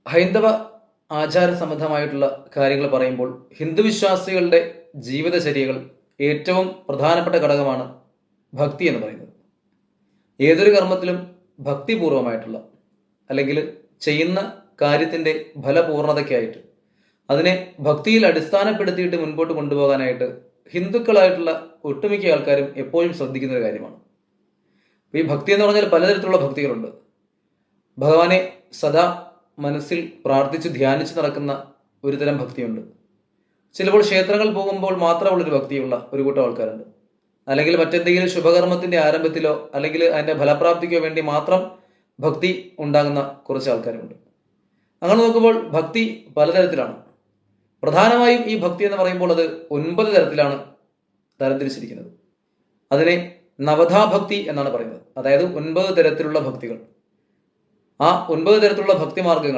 ഹൈന്ദവ ആചാര സംബന്ധമായിട്ടുള്ള കാര്യങ്ങൾ പറയുമ്പോൾ ഹിന്ദു വിശ്വാസികളുടെ ജീവിതചര്യകൾ ഏറ്റവും പ്രധാനപ്പെട്ട ഘടകമാണ് ഭക്തി എന്ന് പറയുന്നത്. ഏതൊരു കർമ്മത്തിലും ഭക്തിപൂർവമായിട്ടുള്ള അല്ലെങ്കിൽ ചെയ്യുന്ന കാര്യത്തിൻ്റെ ഫലപൂർണതയ്ക്കായിട്ട് അതിനെ ഭക്തിയിൽ അടിസ്ഥാനപ്പെടുത്തിയിട്ട് മുൻപോട്ട് കൊണ്ടുപോകാനായിട്ട് ഹിന്ദുക്കളായിട്ടുള്ള ഒട്ടുമിക്ക ആൾക്കാരും എപ്പോഴും ശ്രദ്ധിക്കുന്ന ഒരു കാര്യമാണ്. ഈ ഭക്തി എന്ന് പറഞ്ഞാൽ പലതരത്തിലുള്ള ഭക്തികളുണ്ട്. ഭഗവാനെ സദാ മനസ്സിൽ പ്രാർത്ഥിച്ച് ധ്യാനിച്ച് നടക്കുന്ന ഒരു തരം ഭക്തിയുണ്ട്. ചിലപ്പോൾ ക്ഷേത്രങ്ങൾ പോകുമ്പോൾ മാത്രമുള്ളൊരു ഭക്തിയുള്ള ഒരു കൂട്ടം ആൾക്കാരുണ്ട്. അല്ലെങ്കിൽ മറ്റെന്തെങ്കിലും ശുഭകർമ്മത്തിന്റെ ആരംഭത്തിലോ അല്ലെങ്കിൽ അതിന്റെ ഫലപ്രാപ്തിക്കോ വേണ്ടി മാത്രം ഭക്തി ഉണ്ടാകുന്ന കുറച്ച് ആൾക്കാരുണ്ട്. അങ്ങനെ നോക്കുമ്പോൾ ഭക്തി പലതരത്തിലാണ്. പ്രധാനമായും ഈ ഭക്തി എന്ന് പറയുമ്പോൾ അത് 9 തരത്തിലാണ് തരംതിരിച്ചിരിക്കുന്നത്. അതിനെ നവധാഭക്തി എന്നാണ് പറയുന്നത്. അതായത് 9 തരത്തിലുള്ള ഭക്തികൾ. ആ 9 തരത്തിലുള്ള ഭക്തി മാർഗങ്ങൾ